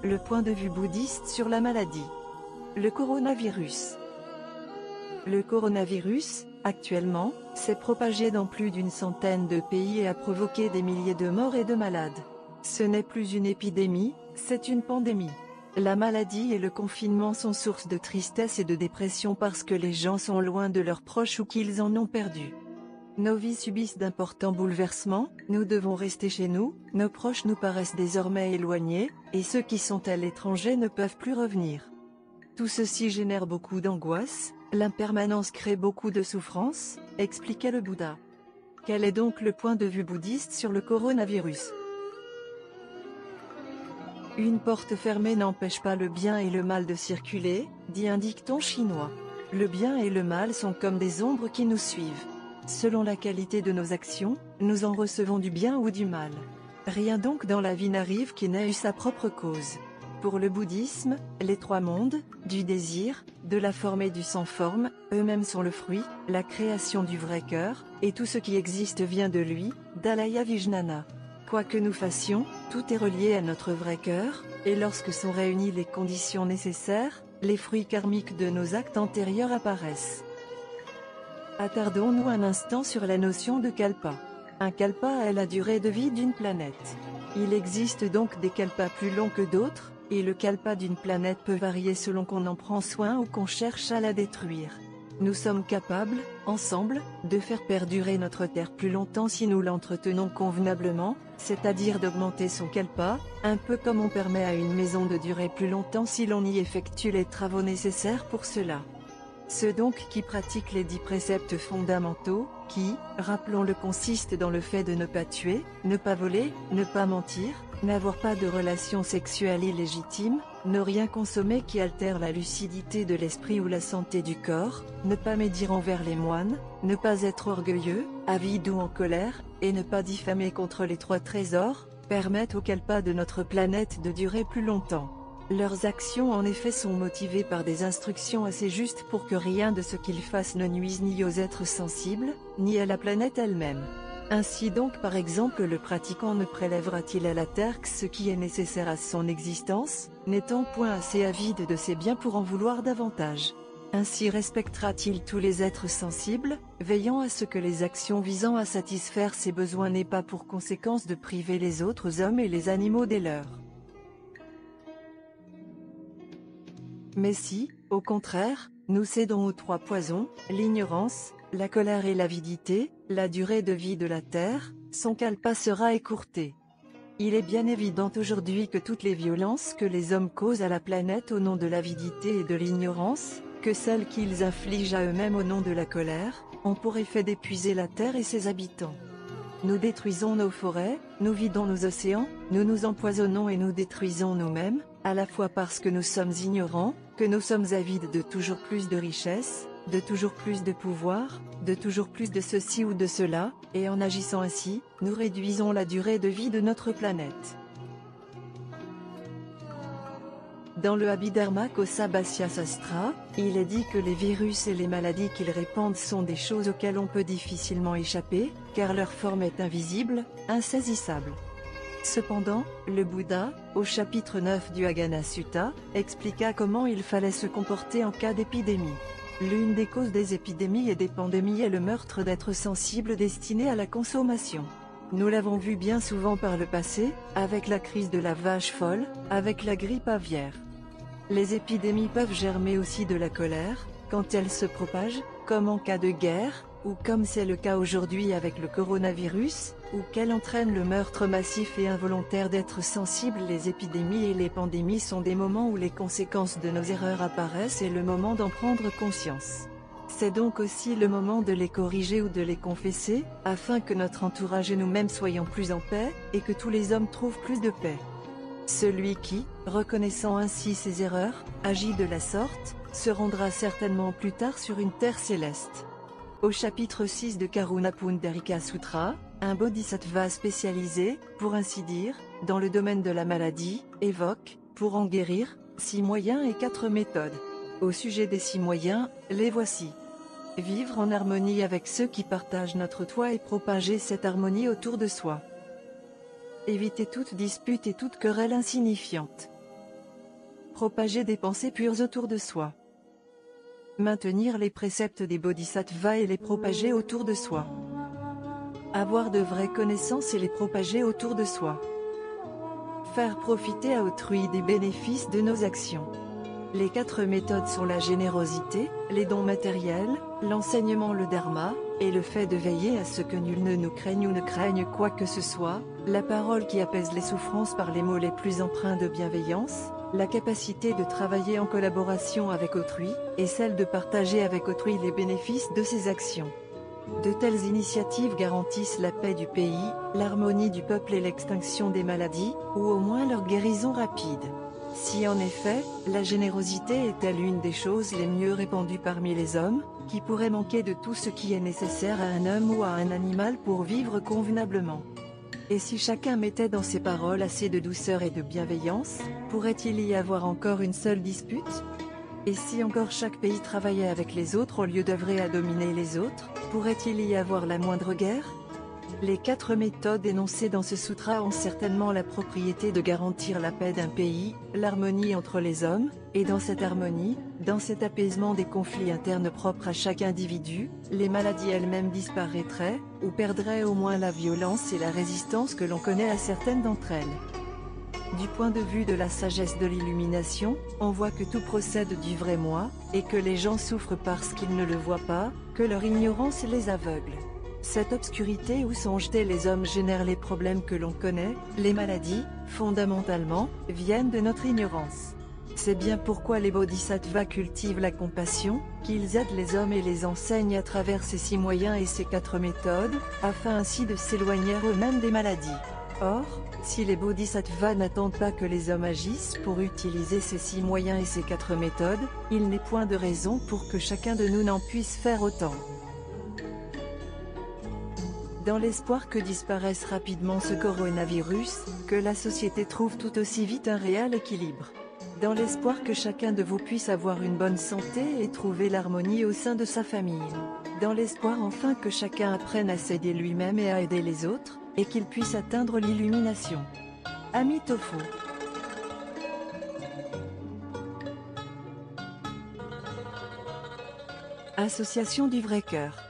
Le point de vue bouddhiste sur la maladie. Le coronavirus. Le coronavirus, actuellement, s'est propagé dans plus d'une centaine de pays et a provoqué des milliers de morts et de malades. Ce n'est plus une épidémie, c'est une pandémie. La maladie et le confinement sont source de tristesse et de dépression parce que les gens sont loin de leurs proches ou qu'ils en ont perdu. Nos vies subissent d'importants bouleversements, nous devons rester chez nous, nos proches nous paraissent désormais éloignés, et ceux qui sont à l'étranger ne peuvent plus revenir. Tout ceci génère beaucoup d'angoisse, l'impermanence crée beaucoup de souffrance, expliquait le Bouddha. Quel est donc le point de vue bouddhiste sur le coronavirus ? Une porte fermée n'empêche pas le bien et le mal de circuler, dit un dicton chinois. Le bien et le mal sont comme des ombres qui nous suivent. Selon la qualité de nos actions, nous en recevons du bien ou du mal. Rien donc dans la vie n'arrive qui n'ait eu sa propre cause. Pour le bouddhisme, les trois mondes, du désir, de la forme et du sans forme, eux-mêmes sont le fruit, la création du vrai cœur, et tout ce qui existe vient de lui, d'Alaya Vijnana. Quoi que nous fassions, tout est relié à notre vrai cœur, et lorsque sont réunies les conditions nécessaires, les fruits karmiques de nos actes antérieurs apparaissent. Attardons-nous un instant sur la notion de kalpa. Un kalpa est la durée de vie d'une planète. Il existe donc des kalpas plus longs que d'autres, et le kalpa d'une planète peut varier selon qu'on en prend soin ou qu'on cherche à la détruire. Nous sommes capables, ensemble, de faire perdurer notre terre plus longtemps si nous l'entretenons convenablement, c'est-à-dire d'augmenter son kalpa, un peu comme on permet à une maison de durer plus longtemps si l'on y effectue les travaux nécessaires pour cela. Ceux donc qui pratiquent les 10 préceptes fondamentaux, qui, rappelons-le, consistent dans le fait de ne pas tuer, ne pas voler, ne pas mentir, n'avoir pas de relations sexuelles illégitimes, ne rien consommer qui altère la lucidité de l'esprit ou la santé du corps, ne pas médire envers les moines, ne pas être orgueilleux, avide ou en colère, et ne pas diffamer contre les 3 trésors, permettent aux kalpas de notre planète de durer plus longtemps. Leurs actions en effet sont motivées par des instructions assez justes pour que rien de ce qu'ils fassent ne nuise ni aux êtres sensibles, ni à la planète elle-même. Ainsi donc par exemple le pratiquant ne prélèvera-t-il à la terre que ce qui est nécessaire à son existence, n'étant point assez avide de ses biens pour en vouloir davantage. Ainsi respectera-t-il tous les êtres sensibles, veillant à ce que les actions visant à satisfaire ses besoins n'aient pas pour conséquence de priver les autres hommes et les animaux des leurs. Mais si, au contraire, nous cédons aux 3 poisons, l'ignorance, la colère et l'avidité, la durée de vie de la terre, son kalpa sera écourtée. Il est bien évident aujourd'hui que toutes les violences que les hommes causent à la planète au nom de l'avidité et de l'ignorance, que celles qu'ils infligent à eux-mêmes au nom de la colère, ont pour effet d'épuiser la terre et ses habitants. Nous détruisons nos forêts, nous vidons nos océans, nous nous empoisonnons et nous détruisons nous-mêmes, à la fois parce que nous sommes ignorants, que nous sommes avides de toujours plus de richesses, de toujours plus de pouvoir, de toujours plus de ceci ou de cela, et en agissant ainsi, nous réduisons la durée de vie de notre planète. Dans le Abhidharma Kosa Bhasya Sastra, il est dit que les virus et les maladies qu'ils répandent sont des choses auxquelles on peut difficilement échapper, car leur forme est invisible, insaisissable. Cependant, le Bouddha, au chapitre 9 du Agana Sutta, expliqua comment il fallait se comporter en cas d'épidémie. L'une des causes des épidémies et des pandémies est le meurtre d'êtres sensibles destinés à la consommation. Nous l'avons vu bien souvent par le passé, avec la crise de la vache folle, avec la grippe aviaire. Les épidémies peuvent germer aussi de la colère, quand elles se propagent, comme en cas de guerre, ou comme c'est le cas aujourd'hui avec le coronavirus, ou qu'elles entraînent le meurtre massif et involontaire d'êtres sensibles. Les épidémies et les pandémies sont des moments où les conséquences de nos erreurs apparaissent et le moment d'en prendre conscience. C'est donc aussi le moment de les corriger ou de les confesser, afin que notre entourage et nous-mêmes soyons plus en paix, et que tous les hommes trouvent plus de paix. Celui qui, reconnaissant ainsi ses erreurs, agit de la sorte, se rendra certainement plus tard sur une terre céleste. Au chapitre 6 de Karuna Pundarika Sutra, un bodhisattva spécialisé, pour ainsi dire, dans le domaine de la maladie, évoque, pour en guérir, 6 moyens et 4 méthodes. Au sujet des 6 moyens, les voici. Vivre en harmonie avec ceux qui partagent notre toit et propager cette harmonie autour de soi. Éviter toute dispute et toute querelle insignifiante. Propager des pensées pures autour de soi. Maintenir les préceptes des bodhisattvas et les propager autour de soi. Avoir de vraies connaissances et les propager autour de soi. Faire profiter à autrui des bénéfices de nos actions. Les 4 méthodes sont la générosité, les dons matériels, l'enseignement, le dharma, et le fait de veiller à ce que nul ne nous craigne ou ne craigne quoi que ce soit, la parole qui apaise les souffrances par les mots les plus empreints de bienveillance, la capacité de travailler en collaboration avec autrui, et celle de partager avec autrui les bénéfices de ses actions. De telles initiatives garantissent la paix du pays, l'harmonie du peuple et l'extinction des maladies, ou au moins leur guérison rapide. Si en effet, la générosité est-elle une des choses les mieux répandues parmi les hommes, qui pourrait manquer de tout ce qui est nécessaire à un homme ou à un animal pour vivre convenablement? Et si chacun mettait dans ses paroles assez de douceur et de bienveillance, pourrait-il y avoir encore une seule dispute? Et si encore chaque pays travaillait avec les autres au lieu d'œuvrer à dominer les autres, pourrait-il y avoir la moindre guerre? Les 4 méthodes énoncées dans ce sutra ont certainement la propriété de garantir la paix d'un pays, l'harmonie entre les hommes, et dans cette harmonie, dans cet apaisement des conflits internes propres à chaque individu, les maladies elles-mêmes disparaîtraient, ou perdraient au moins la violence et la résistance que l'on connaît à certaines d'entre elles. Du point de vue de la sagesse de l'illumination, on voit que tout procède du vrai moi, et que les gens souffrent parce qu'ils ne le voient pas, que leur ignorance les aveugle. Cette obscurité où sont jetés les hommes génère les problèmes que l'on connaît, les maladies, fondamentalement, viennent de notre ignorance. C'est bien pourquoi les bodhisattvas cultivent la compassion, qu'ils aident les hommes et les enseignent à travers ces 6 moyens et ces 4 méthodes, afin ainsi de s'éloigner eux-mêmes des maladies. Or, si les bodhisattvas n'attendent pas que les hommes agissent pour utiliser ces 6 moyens et ces 4 méthodes, il n'est point de raison pour que chacun de nous n'en puisse faire autant. Dans l'espoir que disparaisse rapidement ce coronavirus, que la société trouve tout aussi vite un réel équilibre. Dans l'espoir que chacun de vous puisse avoir une bonne santé et trouver l'harmonie au sein de sa famille. Dans l'espoir enfin que chacun apprenne à s'aider lui-même et à aider les autres, et qu'il puisse atteindre l'illumination. Amitofo. Association du vrai cœur.